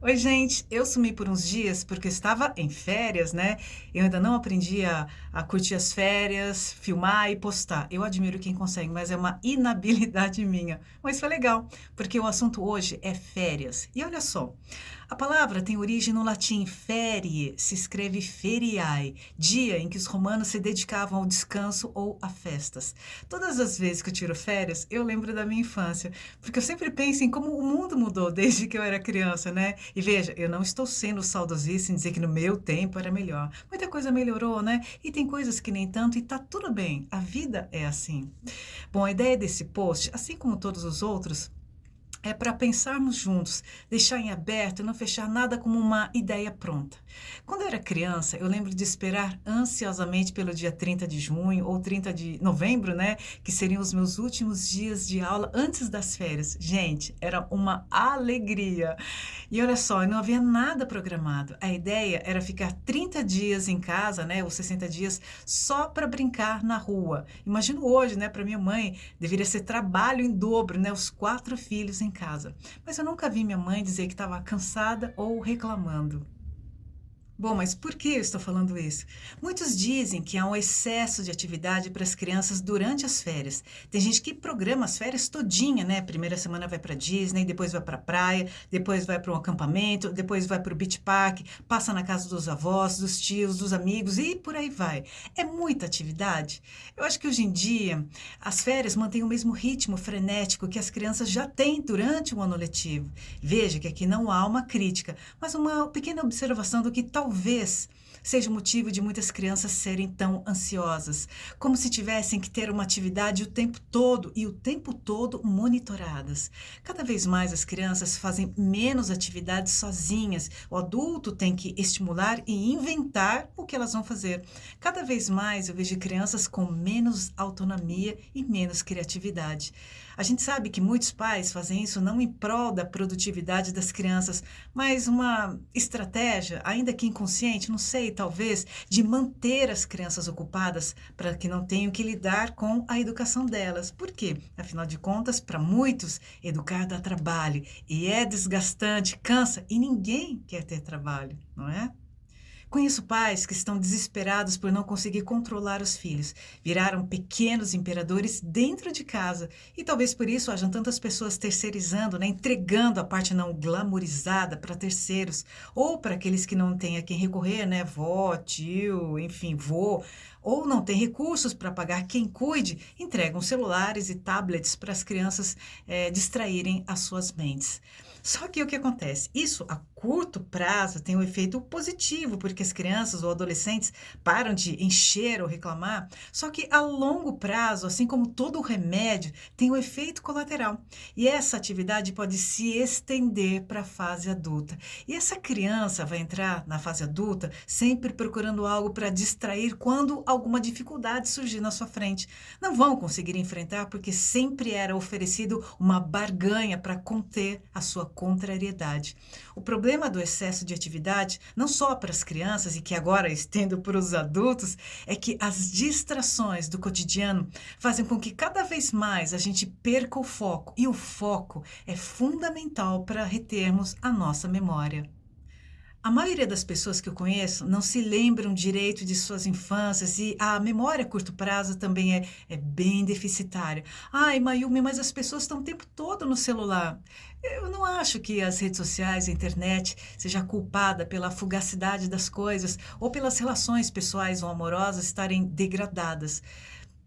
Oi, gente, eu sumi por uns dias porque eu estava em férias, né? Eu ainda não aprendi a curtir as férias, filmar e postar. Eu admiro quem consegue, mas é uma inabilidade minha. Mas foi legal, porque o assunto hoje é férias. E olha só, a palavra tem origem no latim ferie, se escreve feriae, dia em que os romanos se dedicavam ao descanso ou a festas. Todas as vezes que eu tiro férias, eu lembro da minha infância, porque eu sempre penso em como o mundo mudou desde que eu era criança, né? E veja, eu não estou sendo saudosista em dizer que no meu tempo era melhor. Muita coisa melhorou, né? E tem coisas que nem tanto e tá tudo bem. A vida é assim. Bom, a ideia desse post, assim como todos os outros, é para pensarmos juntos, deixar em aberto e não fechar nada como uma ideia pronta. Quando eu era criança, eu lembro de esperar ansiosamente pelo dia 30 de junho ou 30 de novembro, né? Que seriam os meus últimos dias de aula antes das férias. Gente, era uma alegria. E olha só, não havia nada programado. A ideia era ficar 30 dias em casa, né? Ou 60 dias só para brincar na rua. Imagino hoje, né? Para minha mãe, deveria ser trabalho em dobro, né? Os 4 filhos em casa. Mas eu nunca vi minha mãe dizer que estava cansada ou reclamando. Bom, mas por que eu estou falando isso? Muitos dizem que há um excesso de atividade para as crianças durante as férias. Tem gente que programa as férias todinha, né? Primeira semana vai para Disney, depois vai para a praia, depois vai para um acampamento, depois vai para o beach park, passa na casa dos avós, dos tios, dos amigos e por aí vai. É muita atividade. Eu acho que hoje em dia as férias mantêm o mesmo ritmo frenético que as crianças já têm durante o ano letivo. Veja que aqui não há uma crítica, mas uma pequena observação do que talvez seja o motivo de muitas crianças serem tão ansiosas, como se tivessem que ter uma atividade o tempo todo e o tempo todo monitoradas. Cada vez mais as crianças fazem menos atividades sozinhas. O adulto tem que estimular e inventar o que elas vão fazer. Cada vez mais eu vejo crianças com menos autonomia e menos criatividade. A gente sabe que muitos pais fazem isso não em prol da produtividade das crianças, mas uma estratégia, ainda que inconsciente, não sei, talvez, de manter as crianças ocupadas para que não tenham que lidar com a educação delas. Por quê? Afinal de contas, para muitos, educar dá trabalho e é desgastante, cansa e ninguém quer ter trabalho, não é? Conheço pais que estão desesperados por não conseguir controlar os filhos. Viraram pequenos imperadores dentro de casa. E talvez por isso hajam tantas pessoas terceirizando, né, entregando a parte não glamourizada para terceiros. Ou para aqueles que não têm a quem recorrer, né, vó, tio, enfim, vô. Ou não têm recursos para pagar quem cuide, entregam celulares e tablets para as crianças distraírem as suas mentes. Só que o que acontece? Isso a curto prazo tem um efeito positivo, porque as crianças ou adolescentes param de encher ou reclamar. Só que a longo prazo, assim como todo remédio, tem um efeito colateral. E essa atividade pode se estender para a fase adulta. E essa criança vai entrar na fase adulta sempre procurando algo para distrair quando alguma dificuldade surgir na sua frente. Não vão conseguir enfrentar porque sempre era oferecido uma barganha para conter a sua contrariedade. O problema do excesso de atividade, não só para as crianças e que agora estendo para os adultos, é que as distrações do cotidiano fazem com que cada vez mais a gente perca o foco, e o foco é fundamental para retermos a nossa memória. A maioria das pessoas que eu conheço não se lembram direito de suas infâncias e a memória a curto prazo também é bem deficitária. Ai, Mayumi, mas as pessoas estão o tempo todo no celular. Eu não acho que as redes sociais, a internet, seja culpada pela fugacidade das coisas ou pelas relações pessoais ou amorosas estarem degradadas.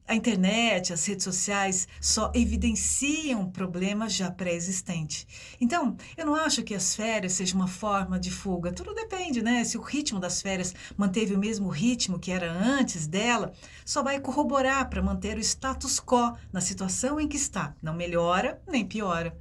A internet, as redes sociais só evidenciam um problema já pré-existente. Então, eu não acho que as férias sejam uma forma de fuga. Tudo depende, né? Se o ritmo das férias manteve o mesmo ritmo que era antes dela, só vai corroborar para manter o status quo na situação em que está. Não melhora nem piora.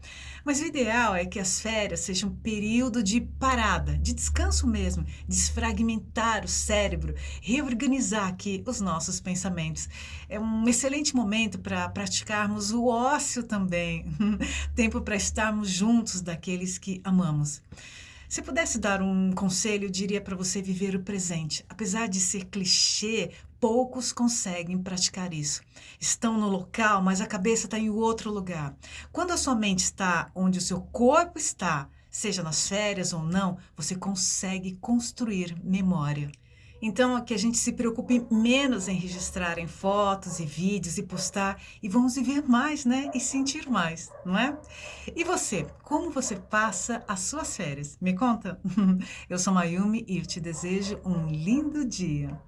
Mas o ideal é que as férias sejam um período de parada, de descanso mesmo, desfragmentar o cérebro, reorganizar aqui os nossos pensamentos. É um excelente momento para praticarmos o ócio também, tempo para estarmos juntos daqueles que amamos. Se eu pudesse dar um conselho, eu diria para você viver o presente. Apesar de ser clichê, poucos conseguem praticar isso. Estão no local, mas a cabeça está em outro lugar. Quando a sua mente está onde o seu corpo está, Seja nas férias ou não, você consegue construir memória. Então, que a gente se preocupe menos em registrar em fotos e vídeos e postar, e vamos viver mais, né? E sentir mais, não é? E você, como você passa as suas férias? Me conta? Eu sou Mayumi e eu te desejo um lindo dia.